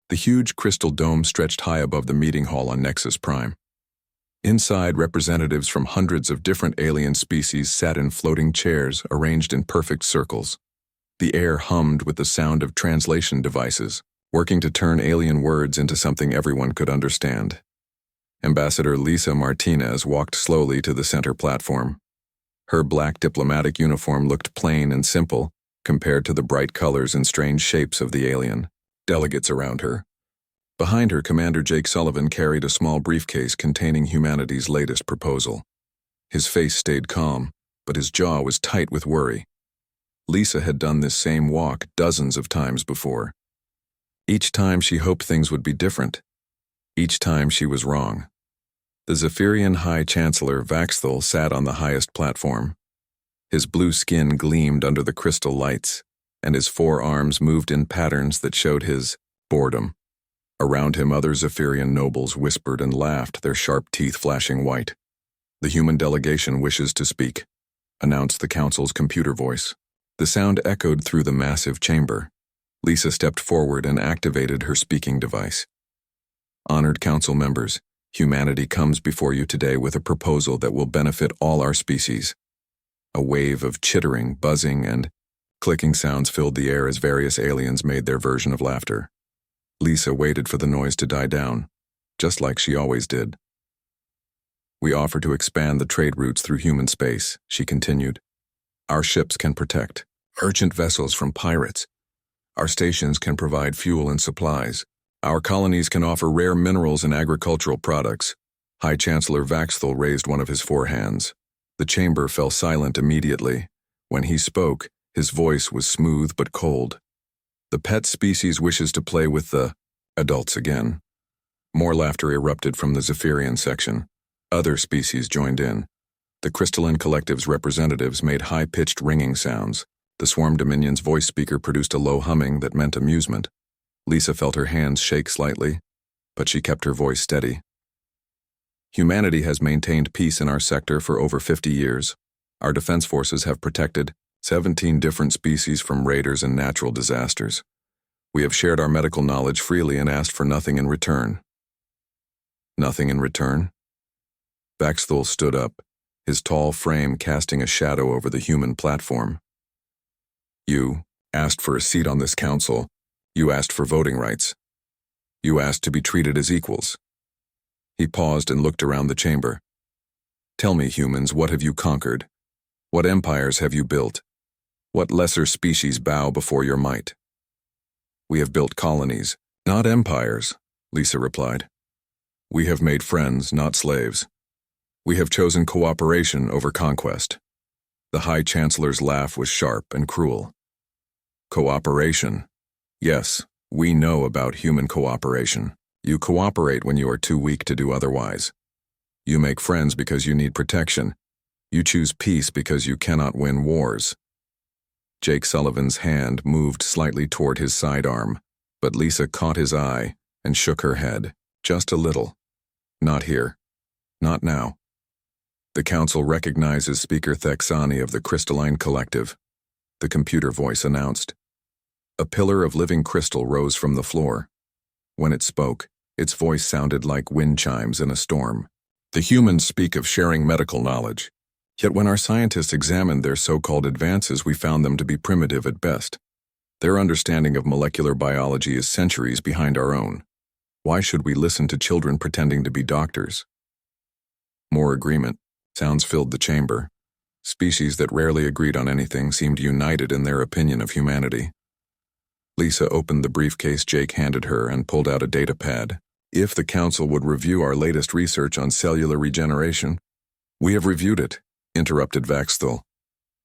The huge crystal dome stretched high above the meeting hall on Nexus Prime. Inside, representatives from hundreds of different alien species sat in floating chairs arranged in perfect circles. The air hummed with the sound of translation devices, working to turn alien words into something everyone could understand. Ambassador Lisa Martinez walked slowly to the center platform. Her black diplomatic uniform looked plain and simple compared to the bright colors and strange shapes of the alien delegates around her. Behind her, Commander Jake Sullivan carried a small briefcase containing humanity's latest proposal. His face stayed calm, but his jaw was tight with worry. Lisa had done this same walk dozens of times before. Each time she hoped things would be different. Each time she was wrong. The Zephyrian High Chancellor Vaxthul sat on the highest platform. His blue skin gleamed under the crystal lights, and his forearms moved in patterns that showed his boredom. Around him, other Zephyrian nobles whispered and laughed, their sharp teeth flashing white. "The human delegation wishes to speak," announced the council's computer voice. The sound echoed through the massive chamber. Lisa stepped forward and activated her speaking device. "Honored council members, humanity comes before you today with a proposal that will benefit all our species." A wave of chittering, buzzing, and clicking sounds filled the air as various aliens made their version of laughter. Lisa waited for the noise to die down, just like she always did. "We offer to expand the trade routes through human space," she continued. "Our ships can protect merchant vessels from pirates. Our stations can provide fuel and supplies. Our colonies can offer rare minerals and agricultural products." High Chancellor Vaxthul raised one of his four hands. The chamber fell silent immediately. When he spoke, his voice was smooth but cold. "The pet species wishes to play with the adults again." More laughter erupted from the Zephyrian section. Other species joined in. The Crystalline Collective's representatives made high-pitched ringing sounds. The Swarm Dominion's voice speaker produced a low humming that meant amusement. Lisa felt her hands shake slightly, but she kept her voice steady. "Humanity has maintained peace in our sector for over 50 years. Our defense forces have protected 17 different species from raiders and natural disasters. We have shared our medical knowledge freely and asked for nothing in return." "Nothing in return?" Vaxthul stood up, his tall frame casting a shadow over the human platform. "You asked for a seat on this council. You asked for voting rights. You asked to be treated as equals." He paused and looked around the chamber. "Tell me, humans, what have you conquered? What empires have you built? What lesser species bow before your might?" "We have built colonies, not empires," Lisa replied. "We have made friends, not slaves. We have chosen cooperation over conquest." The High Chancellor's laugh was sharp and cruel. "Cooperation. Yes, we know about human cooperation. You cooperate when you are too weak to do otherwise. You make friends because you need protection. You choose peace because you cannot win wars." Jake Sullivan's hand moved slightly toward his sidearm, but Lisa caught his eye and shook her head, just a little. "Not here. Not now." The council recognizes Speaker Thexani of the Crystalline Collective, the computer voice announced. A pillar of living crystal rose from the floor. When it spoke, its voice sounded like wind chimes in a storm. "The humans speak of sharing medical knowledge. Yet when our scientists examined their so-called advances, we found them to be primitive at best. Their understanding of molecular biology is centuries behind our own. Why should we listen to children pretending to be doctors?" More agreement. Sounds filled the chamber. Species that rarely agreed on anything seemed united in their opinion of humanity. Lisa opened the briefcase Jake handed her and pulled out a data pad. "If the council would review our latest research on cellular regeneration." "We have reviewed it," interrupted Vaxthul.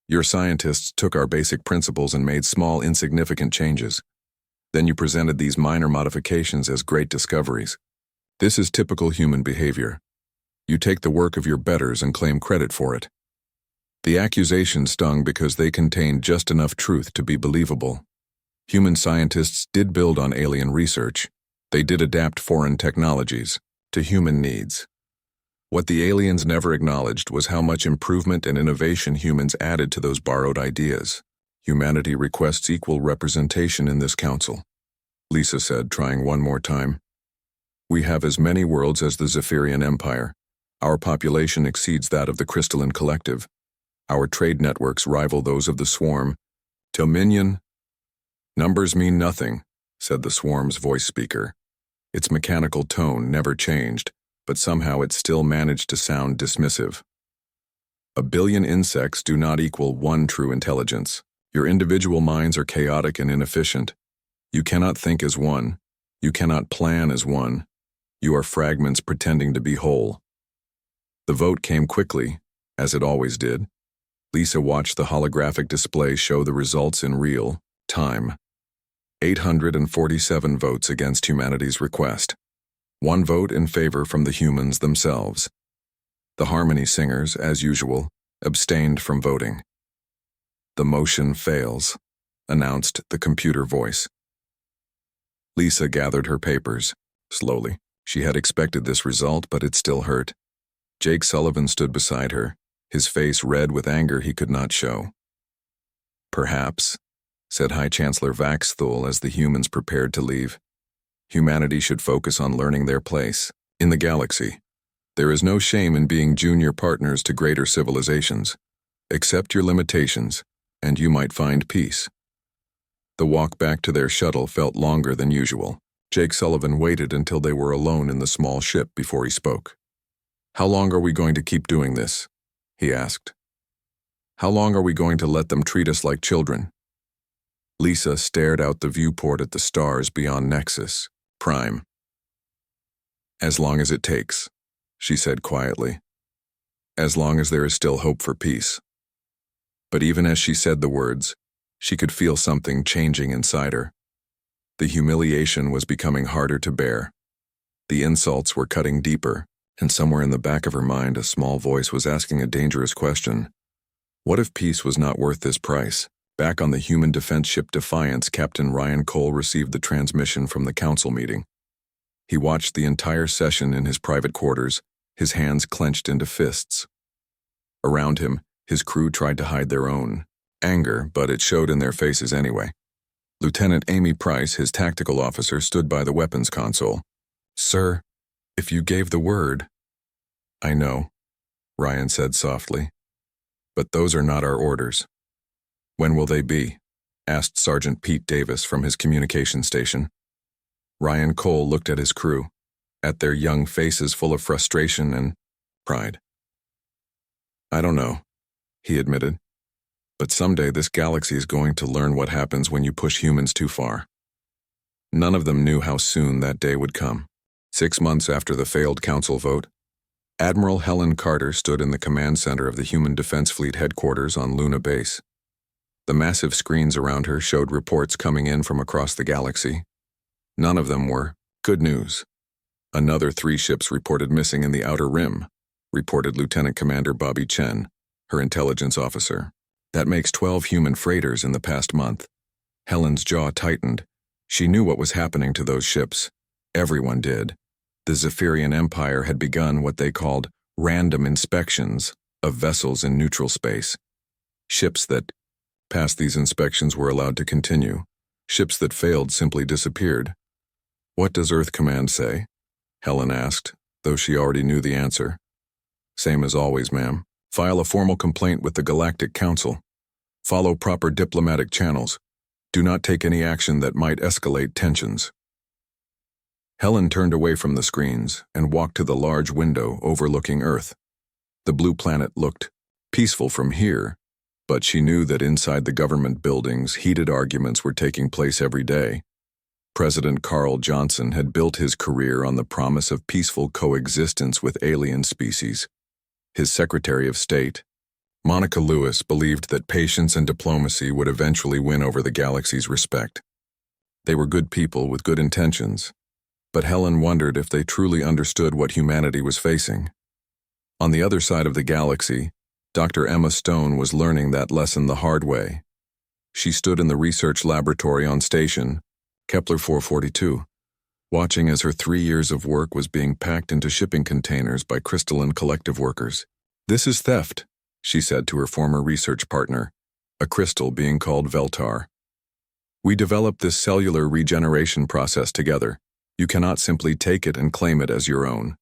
"Your scientists took our basic principles and made small, insignificant changes. Then you presented these minor modifications as great discoveries. This is typical human behavior. You take the work of your betters and claim credit for it." The accusation stung because they contained just enough truth to be believable. Human scientists did build on alien research. They did adapt foreign technologies to human needs. What the aliens never acknowledged was how much improvement and innovation humans added to those borrowed ideas. Humanity requests equal representation in this council. Lisa said, trying one more time. We have as many worlds as the Zephyrian Empire. Our population exceeds that of the Crystalline Collective. Our trade networks rival those of the Swarm. Dominion? Numbers mean nothing, said the Swarm's voice speaker. Its mechanical tone never changed, but somehow it still managed to sound dismissive. 1 billion insects do not equal one true intelligence. Your individual minds are chaotic and inefficient. You cannot think as one. You cannot plan as one. You are fragments pretending to be whole. The vote came quickly, as it always did. Lisa watched the holographic display show the results in real time. 847 votes against humanity's request. 1 vote in favor from the humans themselves. The Harmony Singers, as usual, abstained from voting. The motion fails, announced the computer voice. Lisa gathered her papers, slowly. She had expected this result, but it still hurt. Jake Sullivan stood beside her, his face red with anger he could not show. Perhaps, said High Chancellor Vaxthul as the humans prepared to leave, humanity should focus on learning their place in the galaxy. There is no shame in being junior partners to greater civilizations. Accept your limitations, and you might find peace. The walk back to their shuttle felt longer than usual. Jake Sullivan waited until they were alone in the small ship before he spoke. How long are we going to keep doing this? He asked. How long are we going to let them treat us like children? Lisa stared out the viewport at the stars beyond Nexus, Prime. As long as it takes, she said quietly. As long as there is still hope for peace. But even as she said the words, she could feel something changing inside her. The humiliation was becoming harder to bear. The insults were cutting deeper, and somewhere in the back of her mind a small voice was asking a dangerous question. What if peace was not worth this price? Back on the human defense ship Defiance, Captain Ryan Cole received the transmission from the council meeting. He watched the entire session in his private quarters, his hands clenched into fists. Around him, his crew tried to hide their own anger, but it showed in their faces anyway. Lieutenant Amy Price, his tactical officer, stood by the weapons console. Sir, if you gave the word. I know, Ryan said softly. But those are not our orders. When will they be? Asked Sergeant Pete Davis from his communication station. Ryan Cole looked at his crew, at their young faces full of frustration and pride. I don't know, he admitted. But someday this galaxy is going to learn what happens when you push humans too far. None of them knew how soon that day would come. 6 months after the failed council vote, Admiral Helen Carter stood in the command center of the Human Defense Fleet headquarters on Luna Base. The massive screens around her showed reports coming in from across the galaxy. None of them were good news. Another 3 ships reported missing in the Outer Rim, reported Lieutenant Commander Bobby Chen, her intelligence officer. That makes 12 human freighters in the past month. Helen's jaw tightened. She knew what was happening to those ships. Everyone did. The Zephyrian Empire had begun what they called random inspections of vessels in neutral space. Ships that passed these inspections were allowed to continue. Ships that failed simply disappeared. What does Earth Command say? Helen asked, though she already knew the answer. Same as always, ma'am. File a formal complaint with the Galactic Council. Follow proper diplomatic channels. Do not take any action that might escalate tensions. Helen turned away from the screens and walked to the large window overlooking Earth. The blue planet looked peaceful from here, but she knew that inside the government buildings, heated arguments were taking place every day. President Carl Johnson had built his career on the promise of peaceful coexistence with alien species. His Secretary of State, Monica Lewis, believed that patience and diplomacy would eventually win over the galaxy's respect. They were good people with good intentions, but Helen wondered if they truly understood what humanity was facing. On the other side of the galaxy, Dr. Emma Stone was learning that lesson the hard way. She stood in the research laboratory on station, Kepler 442, watching as her 3 years of work was being packed into shipping containers by crystalline collective workers. This is theft, she said to her former research partner, a crystal being called Veltar. We developed this cellular regeneration process together. You cannot simply take it and claim it as your own.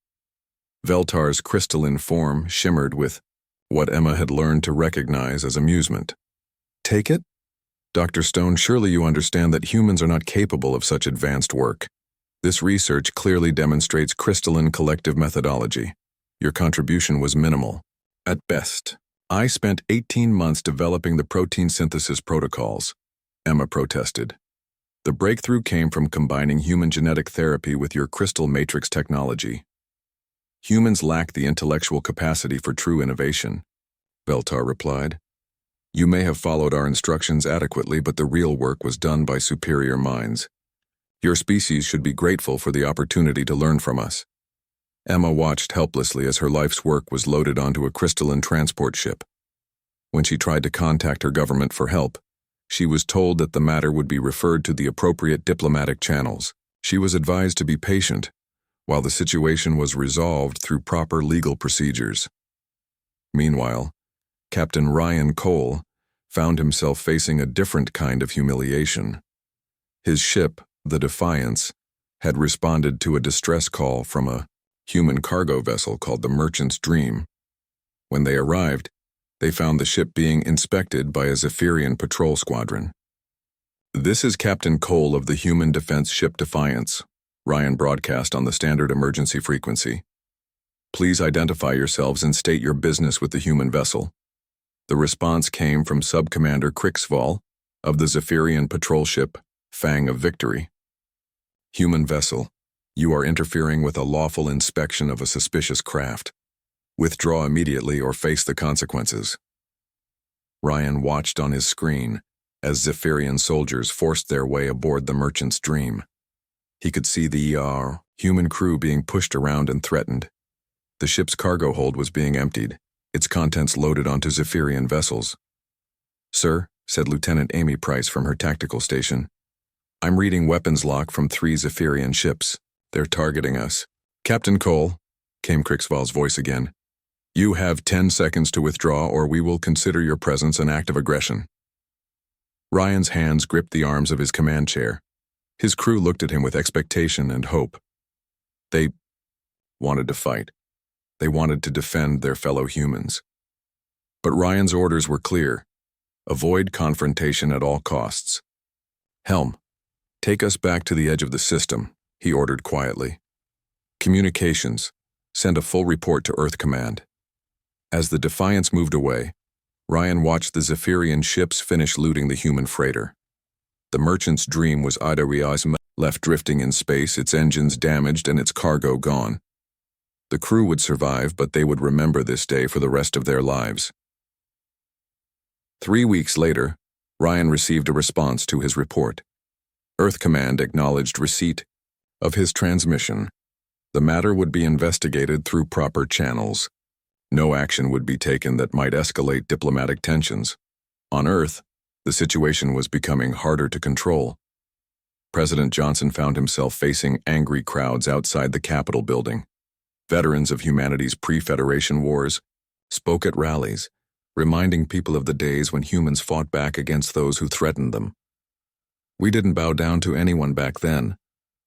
Veltar's crystalline form shimmered with what Emma had learned to recognize as amusement. Take it? Dr. Stone, surely you understand that humans are not capable of such advanced work. This research clearly demonstrates crystalline collective methodology. Your contribution was minimal. At best. I spent 18 months developing the protein synthesis protocols, Emma protested. The breakthrough came from combining human genetic therapy with your crystal matrix technology. Humans lack the intellectual capacity for true innovation, Veltar replied. You may have followed our instructions adequately, but the real work was done by superior minds. Your species should be grateful for the opportunity to learn from us. Emma watched helplessly as her life's work was loaded onto a crystalline transport ship. When she tried to contact her government for help, she was told that the matter would be referred to the appropriate diplomatic channels. She was advised to be patient, while the situation was resolved through proper legal procedures. Meanwhile, Captain Ryan Cole found himself facing a different kind of humiliation. His ship, the Defiance, had responded to a distress call from a human cargo vessel called the Merchant's Dream. When they arrived, they found the ship being inspected by a Zephyrian patrol squadron. This is Captain Cole of the human defense ship Defiance, Ryan broadcast on the standard emergency frequency. Please identify yourselves and state your business with the human vessel. The response came from Sub-Commander Krixval of the Zephyrian patrol ship Fang of Victory. Human vessel, you are interfering with a lawful inspection of a suspicious craft. Withdraw immediately or face the consequences. Ryan watched on his screen as Zephyrian soldiers forced their way aboard the Merchant's Dream. He could see the human crew being pushed around and threatened. The ship's cargo hold was being emptied, its contents loaded onto Zephyrian vessels. Sir, said Lieutenant Amy Price from her tactical station, I'm reading weapons lock from 3 Zephyrian ships. They're targeting us. Captain Cole, came Krixval's voice again. You have 10 seconds to withdraw or we will consider your presence an act of aggression. Ryan's hands gripped the arms of his command chair. His crew looked at him with expectation and hope. They wanted to fight. They wanted to defend their fellow humans. But Ryan's orders were clear. Avoid confrontation at all costs. Helm, take us back to the edge of the system, he ordered quietly. Communications, send a full report to Earth Command. As the Defiance moved away, Ryan watched the Zephyrian ships finish looting the human freighter. The Merchant's Dream was left drifting in space, its engines damaged and its cargo gone. The crew would survive, but they would remember this day for the rest of their lives. 3 weeks later, Ryan received a response to his report. Earth Command acknowledged receipt of his transmission. The matter would be investigated through proper channels. No action would be taken that might escalate diplomatic tensions. On Earth, the situation was becoming harder to control. President Johnson found himself facing angry crowds outside the Capitol building. Veterans of humanity's pre-Federation wars spoke at rallies, reminding people of the days when humans fought back against those who threatened them. We didn't bow down to anyone back then,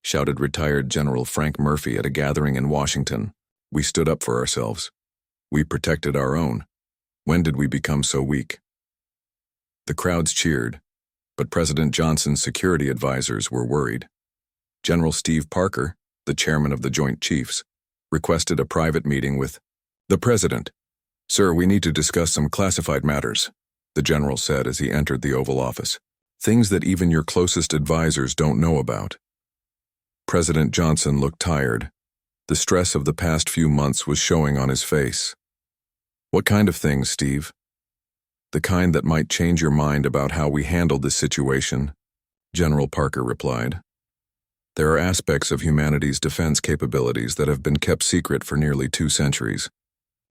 shouted retired General Frank Murphy at a gathering in Washington. We stood up for ourselves. We protected our own. When did we become so weak? The crowds cheered, but President Johnson's security advisors were worried. General Steve Parker, the chairman of the Joint Chiefs, requested a private meeting with the President. Sir, we need to discuss some classified matters, the general said as he entered the Oval Office. Things that even your closest advisors don't know about. President Johnson looked tired. The stress of the past few months was showing on his face. What kind of things, Steve? The kind that might change your mind about how we handled this situation, General Parker replied. There are aspects of humanity's defense capabilities that have been kept secret for nearly 2 centuries.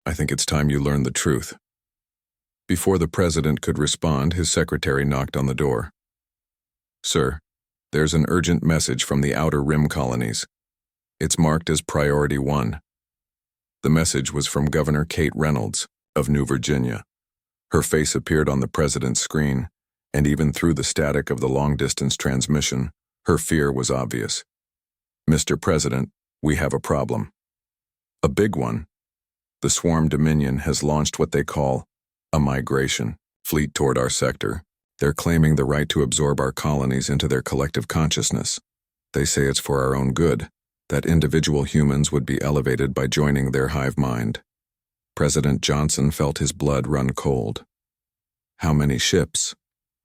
I think it's time you learn the truth. Before the president could respond, his secretary knocked on the door. Sir, there's an urgent message from the Outer Rim colonies. It's marked as Priority 1. The message was from Governor Kate Reynolds of New Virginia. Her face appeared on the president's screen, And even through the static of the long-distance transmission, her fear was obvious. "Mr. President, we have a problem. A big one. The Swarm Dominion has launched what they call a migration fleet toward our sector. They're claiming the right to absorb our colonies into their collective consciousness. They say it's for our own good, that individual humans would be elevated by joining their hive mind." President Johnson felt his blood run cold. "How many ships?"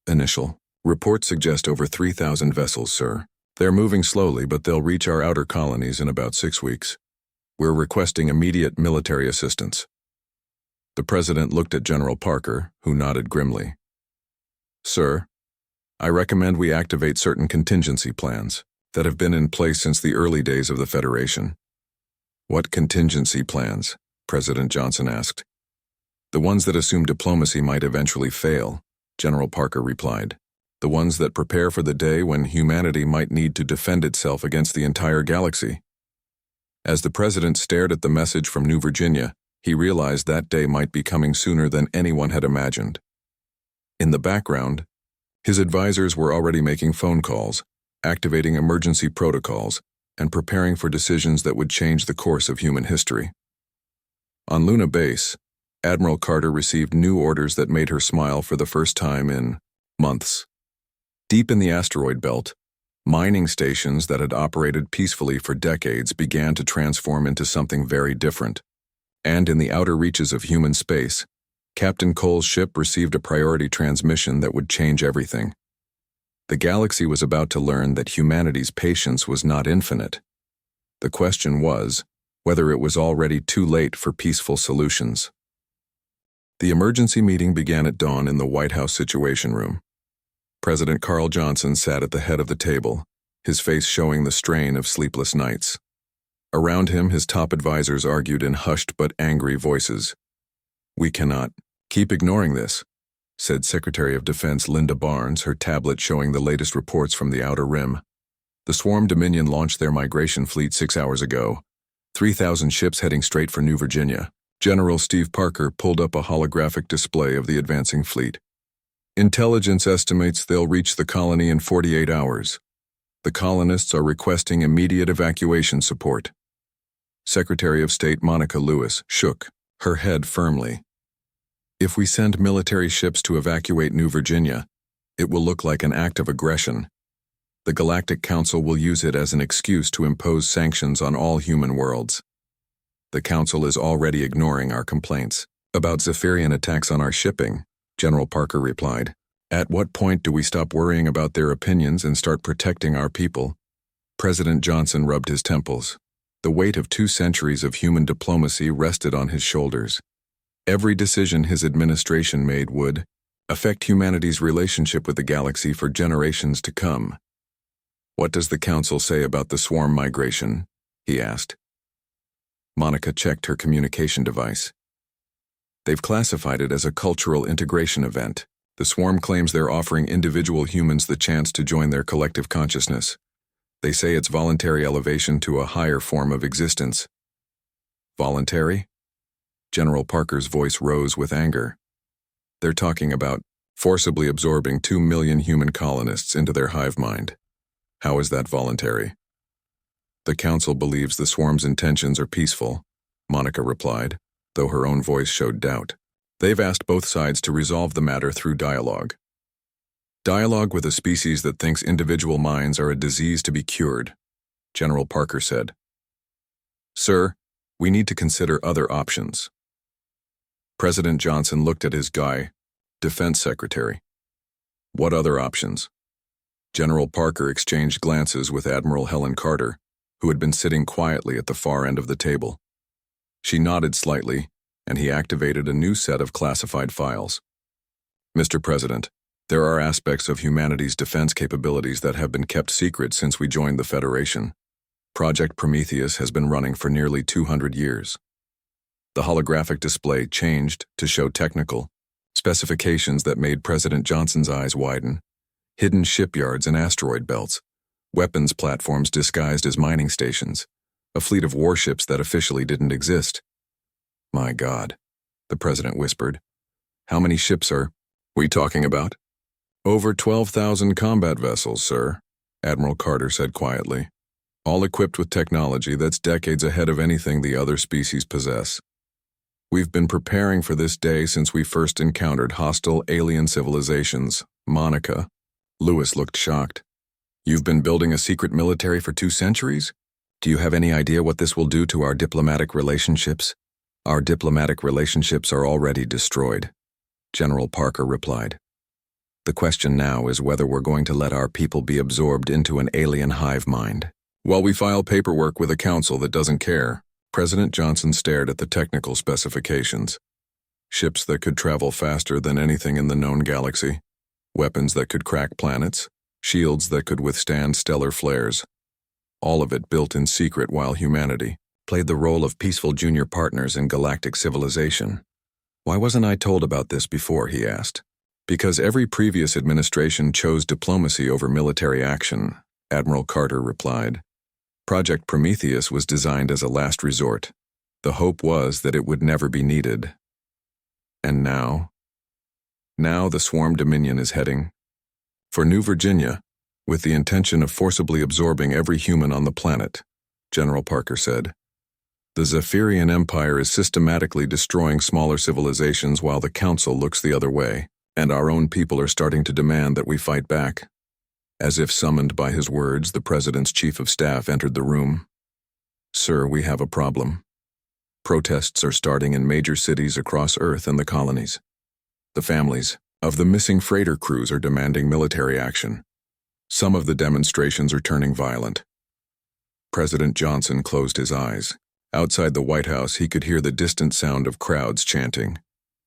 "Initial reports suggest over 3,000 vessels, sir. They're moving slowly, but they'll reach our outer colonies in about 6 weeks. We're requesting immediate military assistance." The president looked at General Parker, who nodded grimly. "Sir, I recommend we activate certain contingency plans that have been in place since the early days of the Federation." "What contingency plans?" President Johnson asked. "The ones that assume diplomacy might eventually fail," General Parker replied. "The ones that prepare for the day when humanity might need to defend itself against the entire galaxy." As the president stared at the message from New Virginia, he realized that day might be coming sooner than anyone had imagined. In the background, his advisors were already making phone calls, activating emergency protocols, and preparing for decisions that would change the course of human history. On Luna Base, Admiral Carter received new orders that made her smile for the first time in months. Deep in the asteroid belt, mining stations that had operated peacefully for decades began to transform into something very different. And in the outer reaches of human space, Captain Cole's ship received a priority transmission that would change everything. The galaxy was about to learn that humanity's patience was not infinite. The question was whether it was already too late for peaceful solutions. The emergency meeting began at dawn in the White House Situation Room. President Carl Johnson sat at the head of the table, his face showing the strain of sleepless nights. Around him, his top advisors argued in hushed but angry voices. "We cannot keep ignoring this," said Secretary of Defense Linda Barnes, her tablet showing the latest reports from the Outer Rim. "The Swarm Dominion launched their migration fleet 6 hours ago. 3,000 ships heading straight for New Virginia." General Steve Parker pulled up a holographic display of the advancing fleet. "Intelligence estimates they'll reach the colony in 48 hours. The colonists are requesting immediate evacuation support." Secretary of State Monica Lewis shook her head firmly. "If we send military ships to evacuate New Virginia, it will look like an act of aggression. The Galactic Council will use it as an excuse to impose sanctions on all human worlds. The Council is already ignoring our complaints about Zephyrian attacks on our shipping," General Parker replied. "At what point do we stop worrying about their opinions and start protecting our people?" President Johnson rubbed his temples. The weight of 2 centuries of human diplomacy rested on his shoulders. Every decision his administration made would affect humanity's relationship with the galaxy for generations to come. "What does the Council say about the swarm migration?" he asked. Monica checked her communication device. "They've classified it as a cultural integration event. The swarm claims they're offering individual humans the chance to join their collective consciousness. They say it's voluntary elevation to a higher form of existence." "Voluntary?" General Parker's voice rose with anger. "They're talking about forcibly absorbing 2 million human colonists into their hive mind. How is that voluntary?" "The Council believes the swarm's intentions are peaceful," Monica replied, though her own voice showed doubt. "They've asked both sides to resolve the matter through dialogue. Dialogue with a species that thinks individual minds are a disease to be cured," General Parker said. "Sir, we need to consider other options." President Johnson looked at his guy, Defense Secretary. "What other options?" General Parker exchanged glances with Admiral Helen Carter, who had been sitting quietly at the far end of the table. She nodded slightly, and he activated a new set of classified files. "Mr. President, there are aspects of humanity's defense capabilities that have been kept secret since we joined the Federation. Project Prometheus has been running for nearly 200 years. The holographic display changed to show technical specifications that made President Johnson's eyes widen. Hidden shipyards and asteroid belts, weapons platforms disguised as mining stations, a fleet of warships that officially didn't exist. "My God," the president whispered. "How many ships are we talking about?" Over 12,000 combat vessels, sir, Admiral Carter said quietly, all equipped with technology that's decades ahead of anything the other species possess. We've been preparing for this day since we first encountered hostile alien civilizations. Monica. Lewis looked shocked. You've been building a secret military for 2 centuries? Do you have any idea what this will do to our diplomatic relationships? Our diplomatic relationships are already destroyed, General Parker replied. The question now is whether we're going to let our people be absorbed into an alien hive mind. While we file paperwork with a council that doesn't care, President Johnson stared at the technical specifications. Ships that could travel faster than anything in the known galaxy, weapons that could crack planets, shields that could withstand stellar flares. All of it built in secret while humanity played the role of peaceful junior partners in galactic civilization. Why wasn't I told about this before, he asked. Because every previous administration chose diplomacy over military action, Admiral Carter replied. Project Prometheus was designed as a last resort. The hope was that it would never be needed. And now? Now the Swarm Dominion is heading for New Virginia, with the intention of forcibly absorbing every human on the planet, General Parker said. The Zephyrian Empire is systematically destroying smaller civilizations while the Council looks the other way, and our own people are starting to demand that we fight back. As if summoned by his words, the President's Chief of Staff entered the room. Sir, we have a problem. Protests are starting in major cities across Earth and the colonies. The families of the missing freighter crews are demanding military action. Some of the demonstrations are turning violent. President Johnson closed his eyes. Outside the White House, he could hear the distant sound of crowds chanting.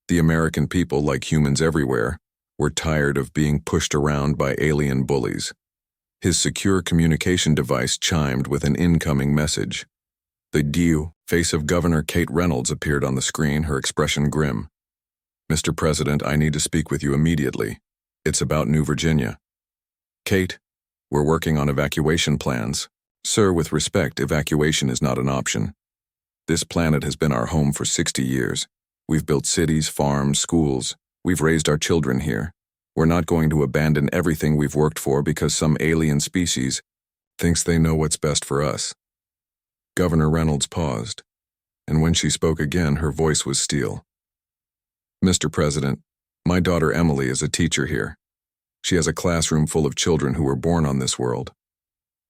The American people, like humans everywhere, were tired of being pushed around by alien bullies. His secure communication device chimed with an incoming message. The due face of Governor Kate Reynolds appeared on the screen, her expression grim. Mr. President, I need to speak with you immediately. It's about New Virginia. Kate, we're working on evacuation plans. Sir, with respect, evacuation is not an option. This planet has been our home for 60 years. We've built cities, farms, schools. We've raised our children here. We're not going to abandon everything we've worked for because some alien species thinks they know what's best for us. Governor Reynolds paused, and when she spoke again, her voice was steel. Mr. President, my daughter Emily is a teacher here. She has a classroom full of children who were born on this world.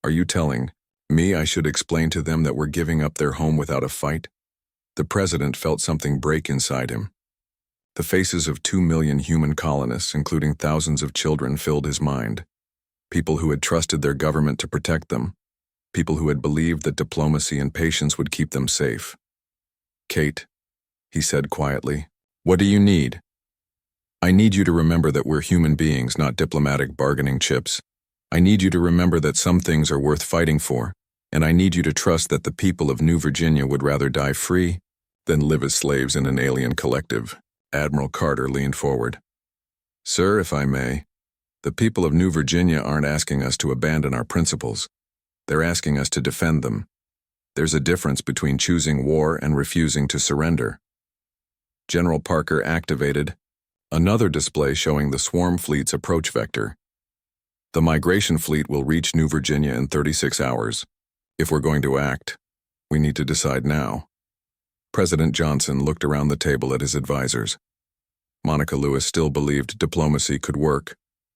Are you telling me I should explain to them that we're giving up their home without a fight? The President felt something break inside him. The faces of 2 million human colonists, including thousands of children, filled his mind. People who had trusted their government to protect them. People who had believed that diplomacy and patience would keep them safe. Kate, he said quietly, what do you need? I need you to remember that we're human beings, not diplomatic bargaining chips. I need you to remember that some things are worth fighting for, and I need you to trust that the people of New Virginia would rather die free than live as slaves in an alien collective. Admiral Carter leaned forward. Sir, if I may, the people of New Virginia aren't asking us to abandon our principles. They're asking us to defend them. There's a difference between choosing war and refusing to surrender. General Parker activated another display showing the swarm fleet's approach vector. The migration fleet will reach New Virginia in 36 hours. If we're going to act, we need to decide now. President Johnson looked around the table at his advisors. Monica Lewis still believed diplomacy could work,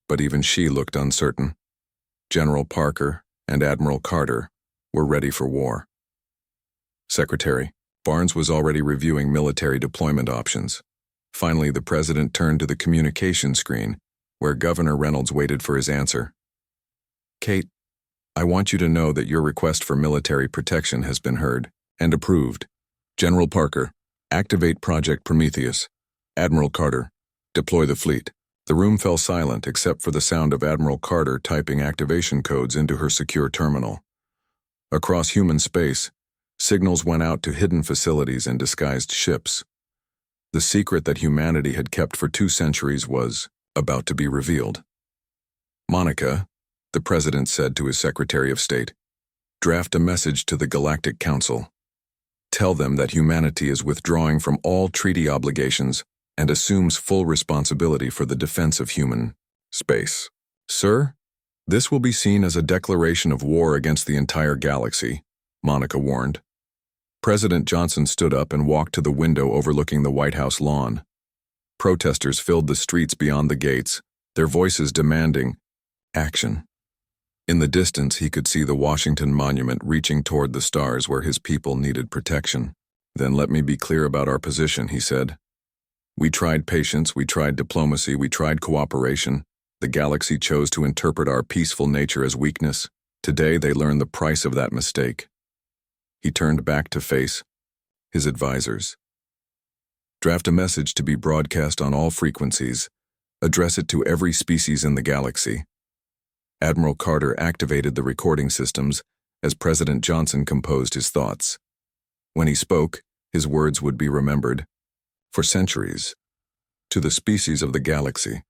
but even she looked uncertain. General Parker and Admiral Carter were ready for war. Secretary Barnes was already reviewing military deployment options. Finally, the President turned to the communication screen, where Governor Reynolds waited for his answer. Kate, I want you to know that your request for military protection has been heard and approved. General Parker, activate Project Prometheus. Admiral Carter, deploy the fleet. The room fell silent except for the sound of Admiral Carter typing activation codes into her secure terminal. Across human space, signals went out to hidden facilities and disguised ships. The secret that humanity had kept for 2 centuries was about to be revealed. Monica, the President said to his Secretary of State, draft a message to the Galactic Council. Tell them that humanity is withdrawing from all treaty obligations and assumes full responsibility for the defense of human Space. Sir, this will be seen as a declaration of war against the entire galaxy, Monica warned. President Johnson stood up and walked to the window overlooking the White House lawn. Protesters filled the streets beyond the gates, their voices demanding action. In the distance, he could see the Washington Monument reaching toward the stars where his people needed protection. Then let me be clear about our position, he said. We tried patience, we tried diplomacy, we tried cooperation. The galaxy chose to interpret our peaceful nature as weakness. Today they learn the price of that mistake. He turned back to face his advisors. Draft a message to be broadcast on all frequencies. Address it to every species in the galaxy. Admiral Carter activated the recording systems as President Johnson composed his thoughts. When he spoke, his words would be remembered for centuries. To the species of the galaxy,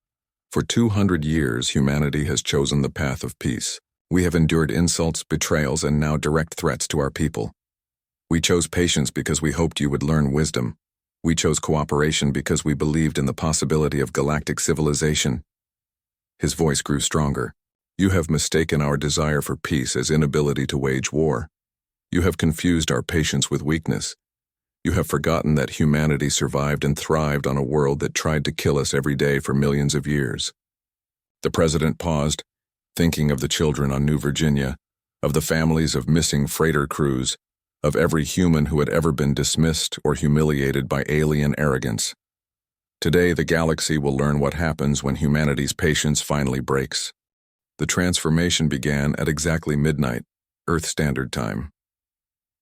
for 200 years humanity has chosen the path of peace. We have endured insults, betrayals, and now direct threats to our people. We chose patience because we hoped you would learn wisdom. We chose cooperation because we believed in the possibility of galactic civilization. His voice grew stronger. You have mistaken our desire for peace as inability to wage war. You have confused our patience with weakness. You have forgotten that humanity survived and thrived on a world that tried to kill us every day for millions of years. The president paused, thinking of the children on New Virginia, of the families of missing freighter crews, of every human who had ever been dismissed or humiliated by alien arrogance. Today, the galaxy will learn what happens when humanity's patience finally breaks. The transformation began at exactly midnight, Earth Standard Time.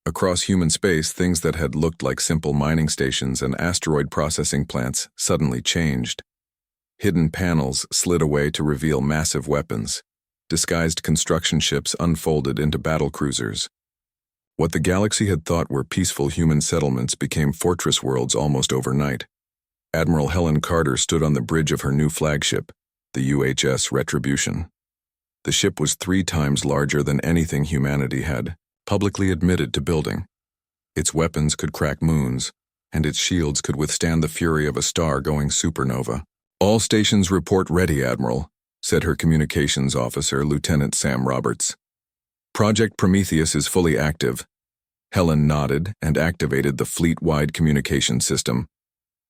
Across human space, things that had looked like simple mining stations and asteroid processing plants suddenly changed. Hidden panels slid away to reveal massive weapons. Disguised construction ships unfolded into battlecruisers. What the galaxy had thought were peaceful human settlements became fortress worlds almost overnight. Admiral Helen Carter stood on the bridge of her new flagship, the UHS Retribution. The ship was 3 times larger than anything humanity had publicly admitted to building. Its weapons could crack moons, and its shields could withstand the fury of a star-going supernova. All stations report ready, Admiral, said her communications officer, Lieutenant Sam Roberts. Project Prometheus is fully active. Helen nodded and activated the fleet-wide communication system.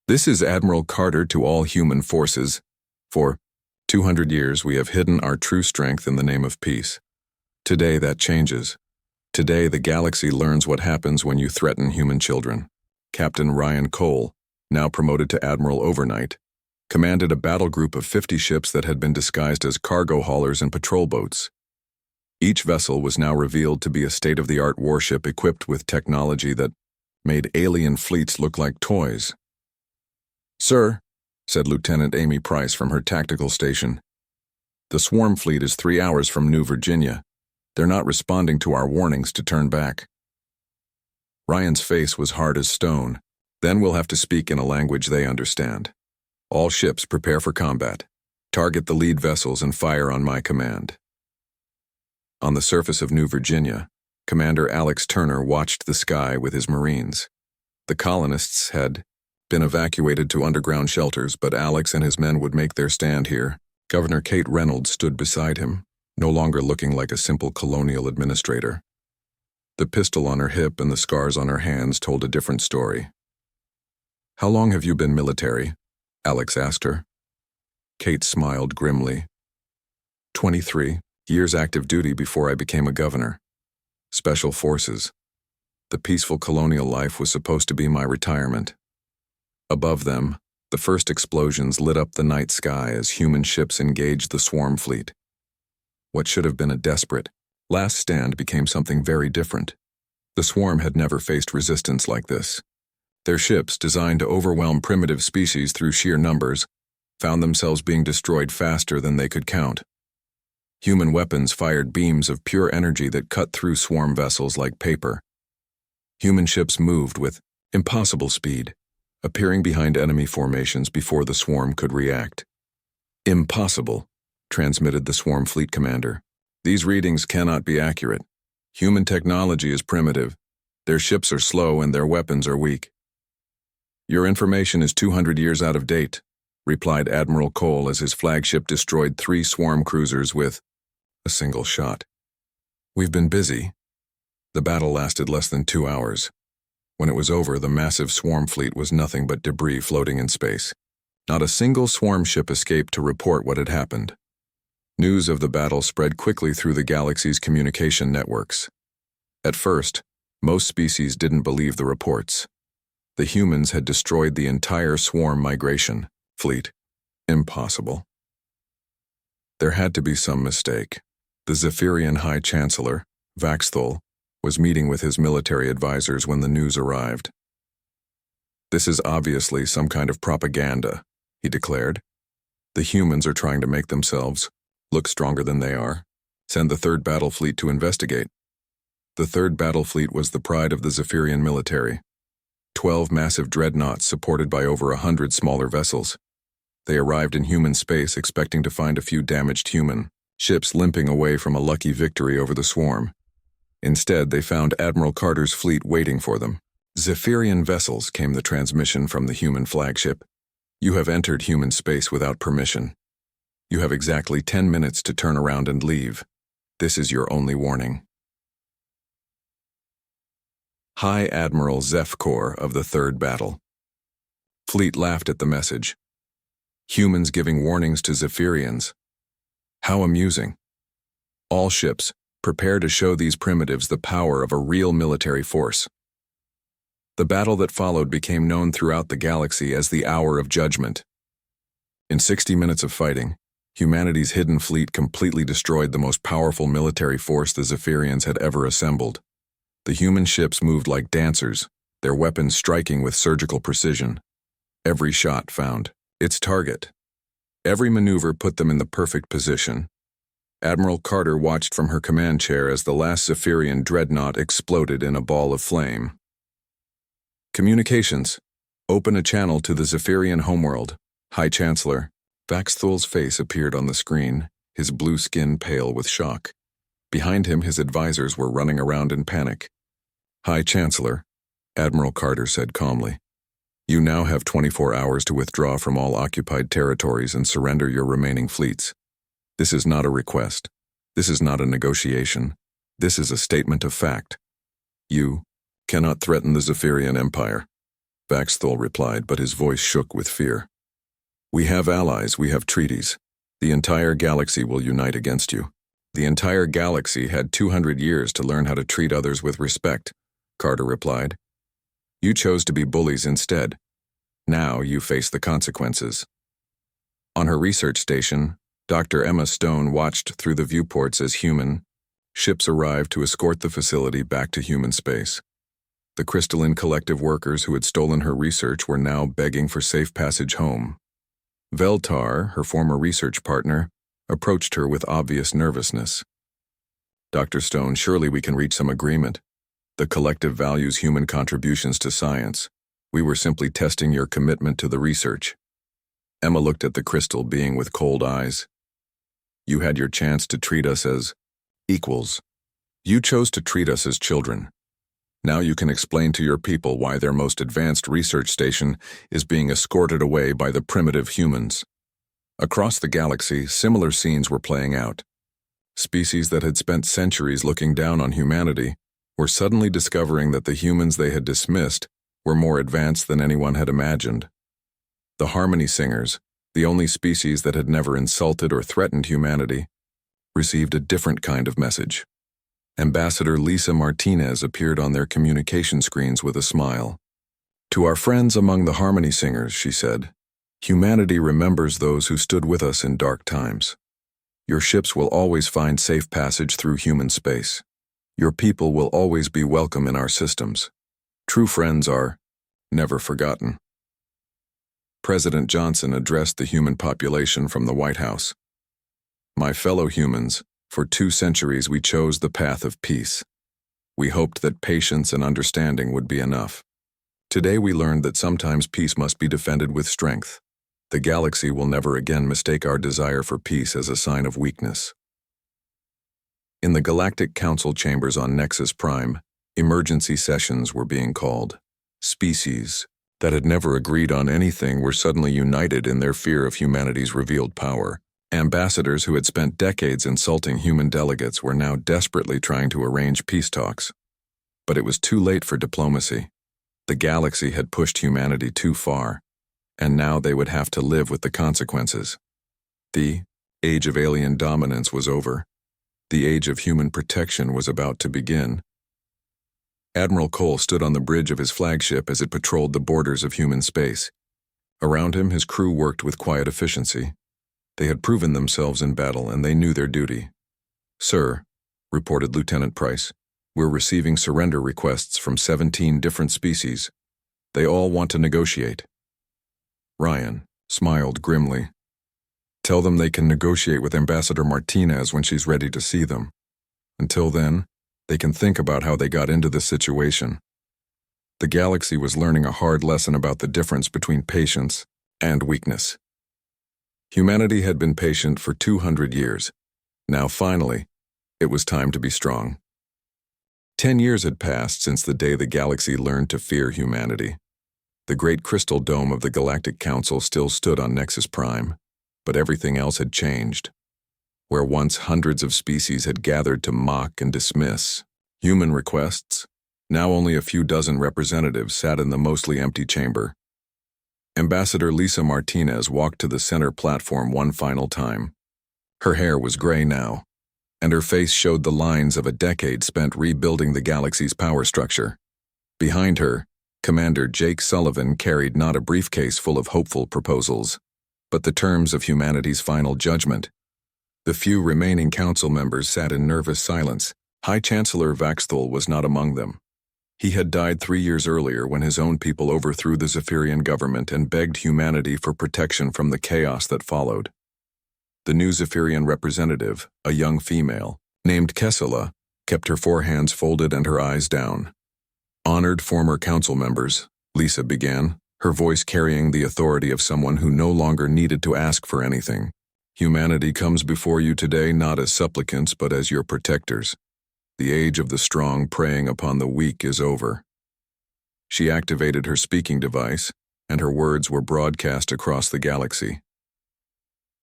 This is Admiral Carter to all human forces. For 200 years we have hidden our true strength in the name of peace. Today that changes. Today the galaxy learns what happens when you threaten human children. Captain Ryan Cole, now promoted to Admiral overnight, commanded a battle group of 50 ships that had been disguised as cargo haulers and patrol boats. Each vessel was now revealed to be a state-of-the-art warship equipped with technology that made alien fleets look like toys. Sir, said Lieutenant Amy Price from her tactical station, the swarm fleet is 3 hours from New Virginia. They're not responding to our warnings to turn back. Ryan's face was hard as stone. Then we'll have to speak in a language they understand. All ships prepare for combat. Target the lead vessels and fire on my command. On the surface of New Virginia, Commander Alex Turner watched the sky with his Marines. The colonists had been evacuated to underground shelters, but Alex and his men would make their stand here. Governor Kate Reynolds stood beside him, no longer looking like a simple colonial administrator. The pistol on her hip and the scars on her hands told a different story. How long have you been military? Alex asked her. Kate smiled grimly. 23 years active duty before I became a governor. Special forces. The peaceful colonial life was supposed to be my retirement. Above them, the first explosions lit up the night sky as human ships engaged the swarm fleet. What should have been a desperate last stand became something very different. The swarm had never faced resistance like this. Their ships, designed to overwhelm primitive species through sheer numbers, found themselves being destroyed faster than they could count. Human weapons fired beams of pure energy that cut through swarm vessels like paper. Human ships moved with impossible speed, appearing behind enemy formations before the swarm could react. Impossible, transmitted the swarm fleet commander. These readings cannot be accurate. Human technology is primitive. Their ships are slow and their weapons are weak. Your information is 200 years out of date, replied Admiral Cole as his flagship destroyed 3 swarm cruisers with a single shot. We've been busy. The battle lasted less than 2 hours. When it was over, the massive swarm fleet was nothing but debris floating in space. Not a single swarm ship escaped to report what had happened. News of the battle spread quickly through the galaxy's communication networks. At first, most species didn't believe the reports. The humans had destroyed the entire swarm migration fleet. Impossible. There had to be some mistake. The Zephyrian High Chancellor, Vaxthul, was meeting with his military advisors when the news arrived. "This is obviously some kind of propaganda," he declared. "The humans are trying to make themselves look stronger than they are. Send the 3rd Battle Fleet to investigate." The 3rd Battle Fleet was the pride of the Zephyrian military. 12 massive dreadnoughts supported by over 100 smaller vessels. They arrived in human space expecting to find a few damaged human ships limping away from a lucky victory over the swarm. Instead, they found Admiral Carter's fleet waiting for them. "Zephyrian vessels," came the transmission from the human flagship. "You have entered human space without permission. You have exactly 10 minutes to turn around and leave. This is your only warning." High Admiral Zephkor of the 3rd Battle. Fleet laughed at the message. Humans giving warnings to Zephyrians. How amusing. All ships, prepare to show these primitives the power of a real military force. The battle that followed became known throughout the galaxy as the Hour of Judgment. In 60 minutes of fighting, humanity's hidden fleet completely destroyed the most powerful military force the Zephyrians had ever assembled. The human ships moved like dancers, their weapons striking with surgical precision. Every shot found its target. Every maneuver put them in the perfect position. Admiral Carter watched from her command chair as the last Zephyrian dreadnought exploded in a ball of flame. "Communications. Open a channel to the Zephyrian homeworld. High Chancellor." Vaxthul's face appeared on the screen, his blue skin pale with shock. Behind him, his advisors were running around in panic. "High Chancellor," Admiral Carter said calmly. "You now have 24 hours to withdraw from all occupied territories and surrender your remaining fleets. This is not a request. This is not a negotiation. This is a statement of fact. You cannot threaten the Zephyrian Empire," Vaxthul replied, but his voice shook with fear. "We have allies, we have treaties. The entire galaxy will unite against you." "The entire galaxy had 200 years to learn how to treat others with respect," Carter replied. "You chose to be bullies instead. Now you face the consequences." On her research station, Dr. Emma Stone watched through the viewports as human ships arrived to escort the facility back to human space. The crystalline collective workers who had stolen her research were now begging for safe passage home. Veltar, her former research partner, approached her with obvious nervousness. "Dr. Stone, surely we can reach some agreement. The collective values human contributions to science. We were simply testing your commitment to the research." Emma looked at the crystal being with cold eyes. "You had your chance to treat us as equals. You chose to treat us as children. Now you can explain to your people why their most advanced research station is being escorted away by the primitive humans." Across the galaxy, similar scenes were playing out. Species that had spent centuries looking down on humanity were suddenly discovering that the humans they had dismissed were more advanced than anyone had imagined. The Harmony Singers, the only species that had never insulted or threatened humanity, received a different kind of message. Ambassador Lisa Martinez appeared on their communication screens with a smile. "To our friends among the Harmony Singers," she said, "humanity remembers those who stood with us in dark times. Your ships will always find safe passage through human space. Your people will always be welcome in our systems. True friends are never forgotten." President Johnson addressed the human population from the White House. "My fellow humans, for 2 centuries we chose the path of peace. We hoped that patience and understanding would be enough. Today we learned that sometimes peace must be defended with strength. The galaxy will never again mistake our desire for peace as a sign of weakness." In the Galactic Council chambers on Nexus Prime, emergency sessions were being called. Species, that had never agreed on anything were suddenly united in their fear of humanity's revealed power. Ambassadors who had spent decades insulting human delegates were now desperately trying to arrange peace talks. But it was too late for diplomacy. The galaxy had pushed humanity too far, and now they would have to live with the consequences. The age of alien dominance was over. The age of human protection was about to begin. Admiral Cole stood on the bridge of his flagship as it patrolled the borders of human space. Around him, his crew worked with quiet efficiency. They had proven themselves in battle, and they knew their duty. "Sir," reported Lieutenant Price, "we're receiving surrender requests from 17 different species. They all want to negotiate." Ryan smiled grimly. "Tell them they can negotiate with Ambassador Martinez when she's ready to see them. Until then, they can think about how they got into this situation." The galaxy was learning a hard lesson about the difference between patience and weakness. Humanity had been patient for 200 years. Now finally, it was time to be strong. 10 years had passed since the day the galaxy learned to fear humanity. The great crystal dome of the Galactic Council still stood on Nexus Prime, but everything else had changed. Where once hundreds of species had gathered to mock and dismiss human requests, now only a few dozen representatives sat in the mostly empty chamber. Ambassador Lisa Martinez walked to the center platform one final time. Her hair was gray now, and her face showed the lines of a decade spent rebuilding the galaxy's power structure. Behind her, Commander Jake Sullivan carried not a briefcase full of hopeful proposals, but the terms of humanity's final judgment. The few remaining council members sat in nervous silence. High Chancellor Vaxthul was not among them. He had died 3 years earlier when his own people overthrew the Zephyrian government and begged humanity for protection from the chaos that followed. The new Zephyrian representative, a young female, named Kessela, kept her forehands folded and her eyes down. "Honored former council members," Lisa began, her voice carrying the authority of someone who no longer needed to ask for anything. "Humanity comes before you today not as supplicants but as your protectors. The age of the strong preying upon the weak is over." She activated her speaking device, and her words were broadcast across the galaxy.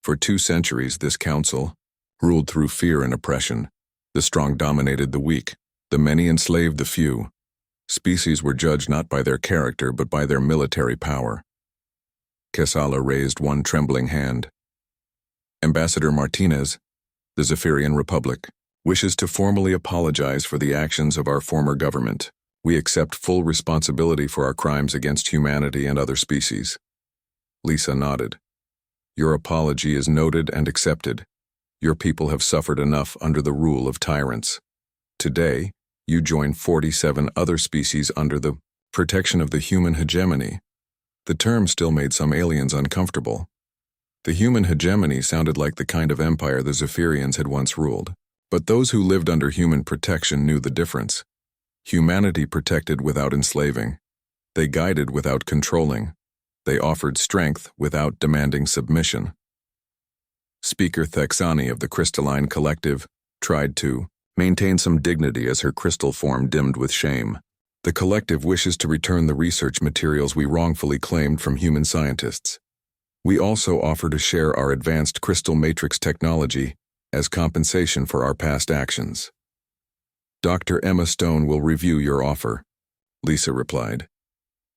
For 2 centuries, this council ruled through fear and oppression. The strong dominated the weak, the many enslaved the few. Species were judged not by their character but by their military power. Kessela raised one trembling hand. "Ambassador Martinez, the Zephyrian Republic, wishes to formally apologize for the actions of our former government. We accept full responsibility for our crimes against humanity and other species." Lisa nodded. "Your apology is noted and accepted. Your people have suffered enough under the rule of tyrants. Today, you join 47 other species under the protection of the human hegemony." The term still made some aliens uncomfortable. The human hegemony sounded like the kind of empire the Zephyrians had once ruled. But those who lived under human protection knew the difference. Humanity protected without enslaving. They guided without controlling. They offered strength without demanding submission. Speaker Thexani of the Crystalline Collective tried to maintain some dignity as her crystal form dimmed with shame. "The collective wishes to return the research materials we wrongfully claimed from human scientists. We also offer to share our advanced crystal matrix technology as compensation for our past actions." "Dr. Emma Stone will review your offer," Lisa replied.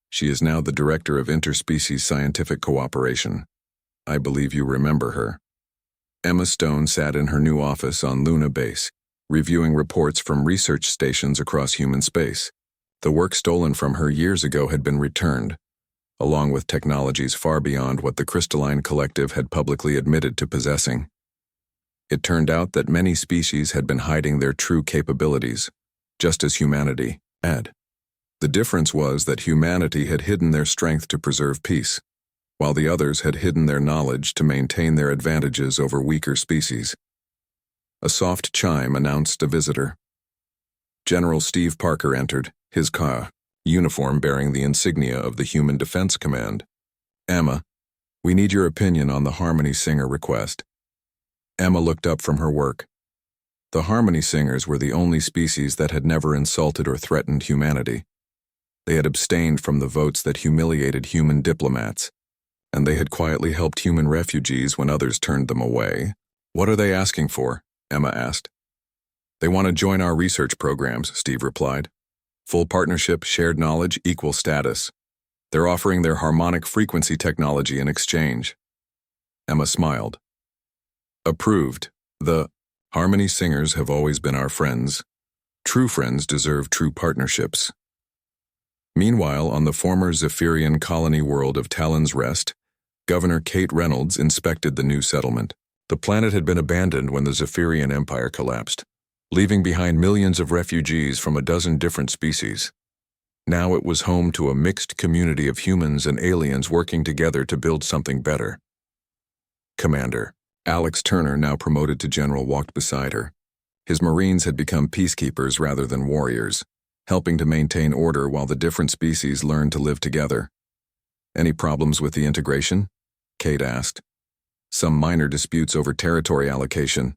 "She is now the Director of Interspecies Scientific Cooperation. I believe you remember her." Emma Stone sat in her new office on Luna Base, reviewing reports from research stations across human space. The work stolen from her years ago had been returned, along with technologies far beyond what the Crystalline Collective had publicly admitted to possessing. It turned out that many species had been hiding their true capabilities, just as humanity had. The difference was that humanity had hidden their strength to preserve peace, while the others had hidden their knowledge to maintain their advantages over weaker species. A soft chime announced a visitor. General Steve Parker entered, his uniform bearing the insignia of the Human Defense Command. "Emma, we need your opinion on the Harmony Singer request." Emma looked up from her work. The Harmony Singers were the only species that had never insulted or threatened humanity. They had abstained from the votes that humiliated human diplomats, and they had quietly helped human refugees when others turned them away. "What are they asking for?" Emma asked. "They want to join our research programs," Steve replied. "Full partnership, shared knowledge, equal status. They're offering their harmonic frequency technology in exchange." Emma smiled. "Approved. The Harmony Singers have always been our friends. True friends deserve true partnerships." Meanwhile, on the former Zephyrian colony world of Talon's Rest, Governor Kate Reynolds inspected the new settlement. The planet had been abandoned when the Zephyrian Empire collapsed, leaving behind millions of refugees from a dozen different species. Now it was home to a mixed community of humans and aliens working together to build something better. Commander Alex Turner, now promoted to general, walked beside her. His Marines had become peacekeepers rather than warriors, helping to maintain order while the different species learned to live together. "Any problems with the integration?" Kate asked. "Some minor disputes over territory allocation,"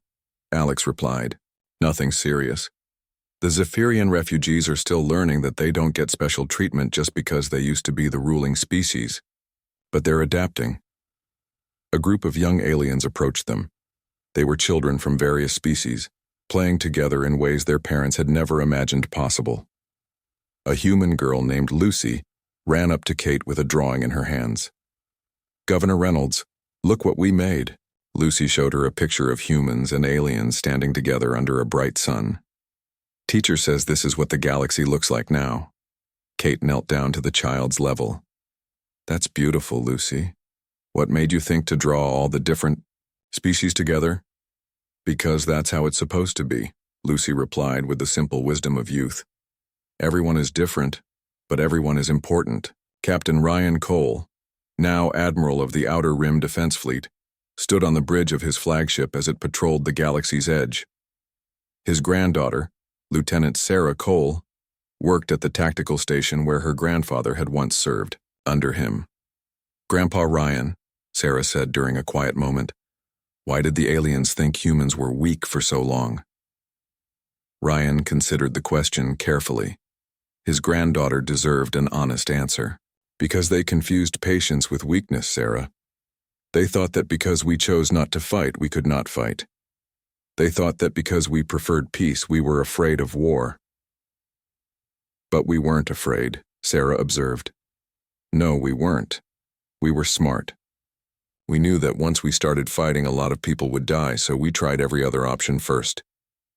Alex replied. "Nothing serious. The Zephyrian refugees are still learning that they don't get special treatment just because they used to be the ruling species. But they're adapting." A group of young aliens approached them. They were children from various species, playing together in ways their parents had never imagined possible. A human girl named Lucy ran up to Kate with a drawing in her hands. "Governor Reynolds, look what we made." Lucy showed her a picture of humans and aliens standing together under a bright sun. "Teacher says this is what the galaxy looks like now." Kate knelt down to the child's level. "That's beautiful, Lucy. What made you think to draw all the different species together?" "Because that's how it's supposed to be," Lucy replied with the simple wisdom of youth. "Everyone is different, but everyone is important." Captain Ryan Cole, now Admiral of the Outer Rim Defense Fleet, stood on the bridge of his flagship as it patrolled the galaxy's edge. His granddaughter, Lieutenant Sarah Cole, worked at the tactical station where her grandfather had once served under him. "Grandpa Ryan," Sarah said during a quiet moment, "why did the aliens think humans were weak for so long?" Ryan considered the question carefully. His granddaughter deserved an honest answer. "Because they confused patience with weakness, Sarah. They thought that because we chose not to fight, we could not fight. They thought that because we preferred peace, we were afraid of war." "But we weren't afraid," Sarah observed. "No, we weren't. We were smart. We knew that once we started fighting, a lot of people would die, so we tried every other option first.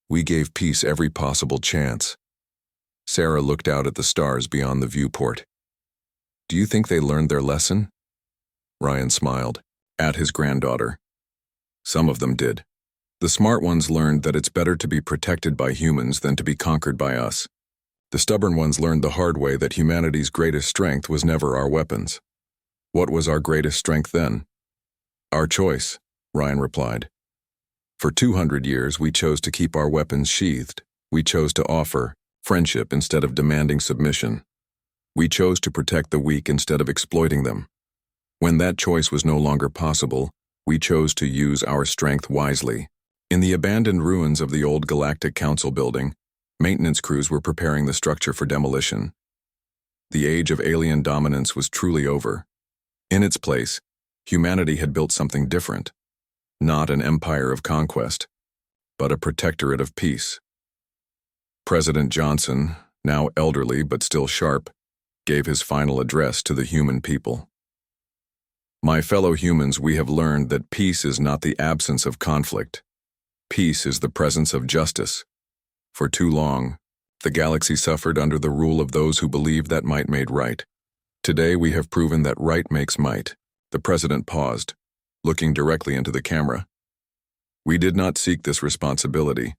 We gave peace every possible chance." Sarah looked out at the stars beyond the viewport. "Do you think they learned their lesson?" Ryan smiled at his granddaughter. "Some of them did. The smart ones learned that it's better to be protected by humans than to be conquered by us. The stubborn ones learned the hard way that humanity's greatest strength was never our weapons." "What was our greatest strength then?" "Our choice," Ryan replied. "For 200 years, we chose to keep our weapons sheathed. We chose to offer friendship instead of demanding submission. We chose to protect the weak instead of exploiting them. When that choice was no longer possible, we chose to use our strength wisely." In the abandoned ruins of the old Galactic Council building, maintenance crews were preparing the structure for demolition. The age of alien dominance was truly over. In its place, humanity had built something different. Not an empire of conquest, but a protectorate of peace. President Johnson, now elderly but still sharp, gave his final address to the human people. "My fellow humans, we have learned that peace is not the absence of conflict. Peace is the presence of justice. For too long, the galaxy suffered under the rule of those who believed that might made right. Today we have proven that right makes might." The president paused, looking directly into the camera. "We did not seek this responsibility.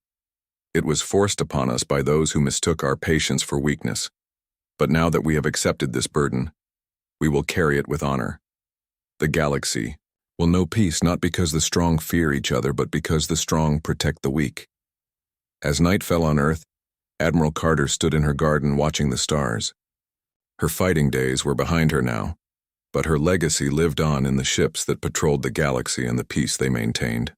It was forced upon us by those who mistook our patience for weakness. But now that we have accepted this burden, we will carry it with honor. The galaxy will know peace not because the strong fear each other, but because the strong protect the weak." As night fell on Earth, Admiral Carter stood in her garden watching the stars. Her fighting days were behind her now, but her legacy lived on in the ships that patrolled the galaxy and the peace they maintained.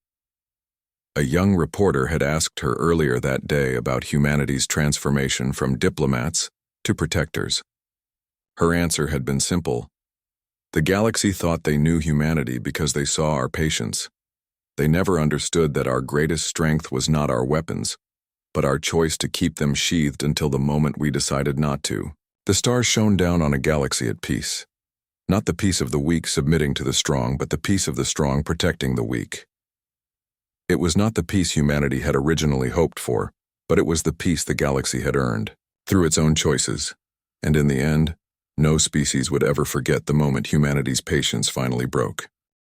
A young reporter had asked her earlier that day about humanity's transformation from diplomats to protectors. Her answer had been simple. The galaxy thought they knew humanity because they saw our patience. They never understood that our greatest strength was not our weapons, but our choice to keep them sheathed until the moment we decided not to. The stars shone down on a galaxy at peace. Not the peace of the weak submitting to the strong, but the peace of the strong protecting the weak. It was not the peace humanity had originally hoped for, but it was the peace the galaxy had earned, through its own choices. And in the end, no species would ever forget the moment humanity's patience finally broke.